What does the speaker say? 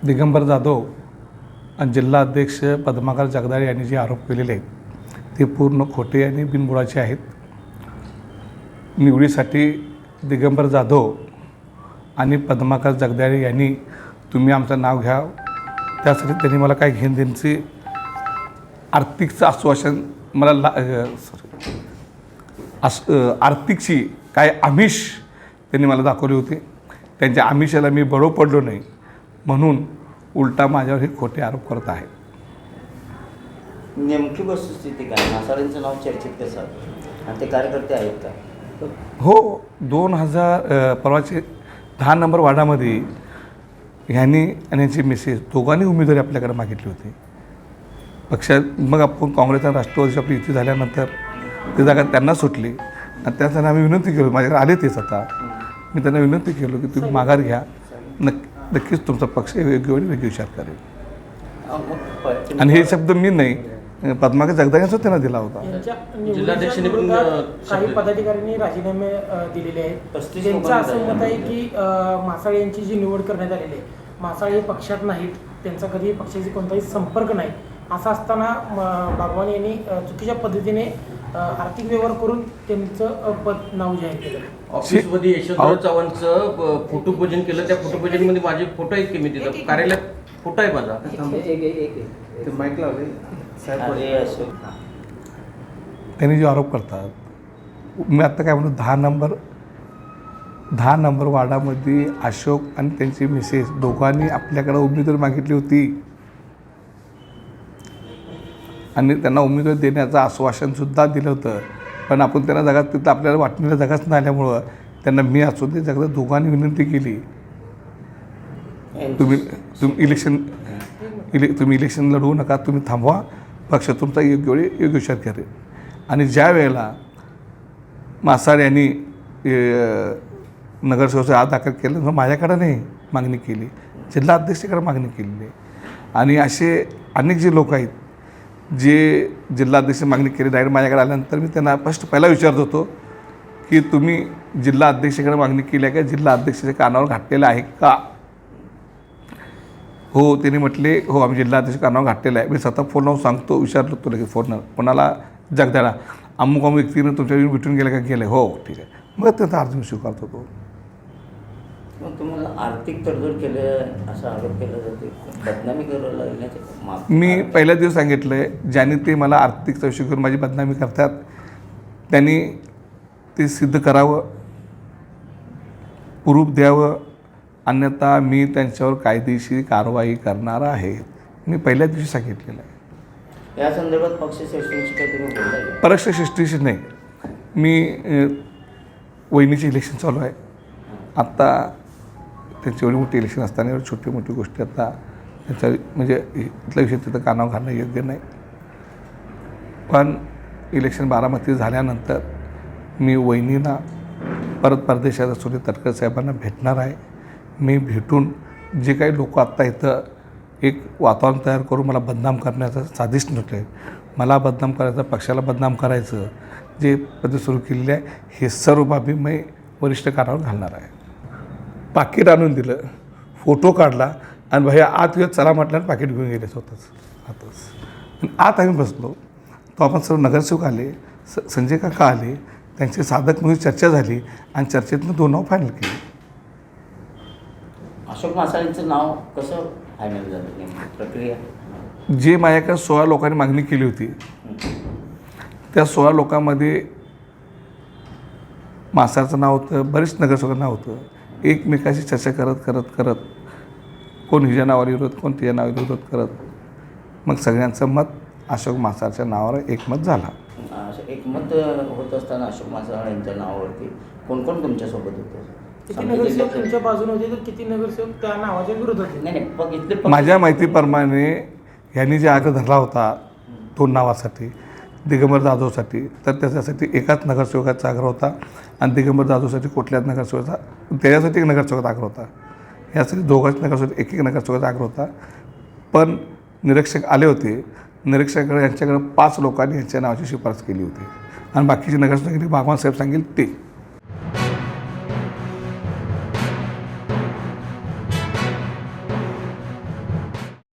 दिगंबर जाधव आणि जिल्हा अध्यक्ष पद्माकर जगदाळे यांनी जे आरोप केलेले आहेत ते पूर्ण खोटे आणि बिनबुडाचे आहेत. निवडीसाठी दिगंबर जाधव आणि पद्माकर जगदाळे यांनी तुम्ही आमचं नाव घ्या, त्यासाठी त्यांनी मला काय घेऊन देण्याची आर्थिकचं आश्वासन मला आर्थिकची काय आमिष त्यांनी मला दाखवली होती. त्यांच्या आमिषाला मी बळी पडलो नाही म्हणून उलटा माझ्यावर हे खोटे आरोप करत आहे. नेमकी वस्तुस्थिती काय? मासाळींचं नाव चर्चेत कसं आणि ते कार्यकर्ते आहेत का? हो, 2000 परवाचे 10 नंबर वार्डामध्ये ह्यांनी आणि यांची मिसेस दोघांनी उमेदवारी आपल्याकडे मागितली होती पक्षात. मग आपण काँग्रेस आणि राष्ट्रवादीची आपली युती झाल्यानंतर ती जागा त्यांना सुटली आणि त्यासाठी आम्ही विनंती केलो. माझ्याकडे आले तेच आता मी त्यांना विनंती केलो की तुम्ही माघार घ्या, नक्कीच तुमचा पक्ष योग्य वेळी वेगळी विचार करेल. आणि हे शब्द मी नाही, पद्माकर जगदाळेंचा त्यांना दिला होता. जिल्हाध्यक्षांनी पण काही पदाधिकाऱ्यांनी राजीनामे दिलेले आहेत. त्यांचं असं मत आहे की मासाळे यांची जी निवड करण्यात आलेली आहे, मासाळे पक्षात नाहीत, त्यांचा कधी पक्षाशी कोणताही संपर्क नाही. असं असताना बागवान यांनी चुकीच्या पद्धतीने आर्थिक व्यवहार करून त्यांचं पद नाव जाहीर केलं. ऑफिसमध्ये यशवंतराव चव्हाणचं फोटोपूजन केलं. त्या फोटोपूजनमध्ये माझे फोटो आहेत की मी तिथं कार्यालयात फोटो आहे माझा. त्यांनी जो आरोप करतात, मी आत्ता काय म्हणतो 10 नंबर वार्डामध्ये अशोक आणि त्यांची मिसेस दोघांनी आपल्याकडे उमेदवारी मागितली होती आणि त्यांना उमेदवारी देण्याचं आश्वासनसुद्धा दिलं होतं. पण आपण त्यांना जागा तिथं आपल्याला वाटणाऱ्या जागाच नाही आल्यामुळं त्यांना मी असू दे जगदा दोघांनी विनंती केली, तुम्ही इलेक्शन लढवू नका, तुम्ही थांबवा, पक्ष तुमचा योग्य वेळी योग्य विचार करेल. आणि ज्या वेळेला मासाळ यांनी नगरसेवकाचं आज दाखल केलं मग माझ्याकडं नाही मागणी केली, जिल्हा अध्यक्षाकडे मागणी केलेली आहे. आणि असे अनेक जे लोक आहेत जे जिल्हा अध्यक्ष मागणी केली, डायरेक्ट माझ्याकडे आल्यानंतर मी त्यांना पहिला विचारत होतो की तुम्ही जिल्हा अध्यक्षाकडे मागणी केली आहे का, जिल्हा अध्यक्षाच्या कानावर घातलेलं आहे का? हो, त्यांनी म्हटले हो आम्ही जिल्हा अध्यक्ष कानावर घातलेलं आहे. मी स्वतः फोन लावून सांगतो, विचारलो तो लगेच फोनवर कोणाला, जगदाळा अमुक व्यक्तीनं तुमच्याकडे भेटून गेलं का? गेलं. हो ठीक आहे. मग त्यांचा अर्ज मी स्वीकारत होतो. मग तुम्हाला आर्थिक तडजोड केलं असा आरोप केला जाते, बदनामी करायला लागण्याचे मी पहिल्या दिवस सांगितलं आहे, ज्यांनी ते मला आर्थिक चौकशी करून माझी बदनामी करतात त्यांनी ते सिद्ध करावं, प्रूफ द्यावं, अन्यथा मी त्यांच्यावर कायदेशीर कारवाई करणार आहे. मी पहिल्या दिवशी सांगितलेलं आहे. या संदर्भात पक्षश्रेष्ठींशी काही तुम्ही बोलताय? पक्षश्रेष्ठीशी नाही, मी वहिनीचे इलेक्शन चालू आहे आत्ता. त्यांची एवढी मोठी इलेक्शन असताना एवढी छोटी मोठी गोष्टी आता त्याचा म्हणजे इथला विषय तिथं कानावर घालणं योग्य नाही. पण इलेक्शन बारामती झाल्यानंतर मी वहिनीला परत परदेशात असलेले तटकरे साहेबांना भेटणार आहे. मी भेटून जे काही लोक आत्ता इथं एक वातावरण तयार करून मला बदनाम करण्याचं साधिष्ट नव्हतं, मला बदनाम करायचं, पक्षाला बदनाम करायचं जे पद्धत सुरू केलेली आहे, हे सर्व बाबी मी वरिष्ठ कानावर घालणार आहे. पाकिट आणून दिलं, फोटो काढला आणि भैया आत येत चला म्हटलं आणि पाकिट घेऊन गेले स्वतःच आतच. आत आम्ही बसलो तो आपण सर्व नगरसेवक आले, संजय काका आले, त्यांचे साधक म्हणून चर्चा झाली आणि चर्चेतनं 2 नाव फायनल केली. अशोक मासाळींचं नाव कसं फायनल झालं, नेमकी प्रक्रिया? जे माझ्याकडे 16 लोकांनी मागणी केली होती त्या 16 लोकांमध्ये मासाळचं नाव होतं, बरेच नगरसेवकांचं नाव होतं. एकमेकाशी चर्चा करत कोण हिच्या नावावर विरोध, कोण तिच्या नावावर विरोध करत मग सगळ्यांचं मत अशोक मासाळच्या नावावर एकमत झाला. एकमत होत असताना अशोक मासाळ यांच्या नावावरती कोण कोण तुमच्यासोबत होते? किती नगरसेवक तुमच्या बाजूने होते तर किती नगरसेवक त्या नावाच्या विरोध होते? नाही, माझ्या माहितीप्रमाणे यांनी जे आग्रह धरला होता 2 नावासाठी, दिगंबर जाधवसाठी, तर त्याच्यासाठी एकाच नगरसेवकाचा आग्रह होता आणि दिगंबर जाधवसाठी कुठल्याच नगरसेवकाचा, त्याच्यासाठी 1 नगरसेवकाचा आग्रह होता. यासाठी दोघांच नगरसेवक 1 नगरसेवकाचा आग्रह होता. पण निरीक्षक आले होते, निरीक्षकाकडे यांच्याकडे 5 लोकांनी यांच्या नावाची शिफारस केली होती आणि बाकीचे नगरसेवक बागवान साहेब सांगेल ते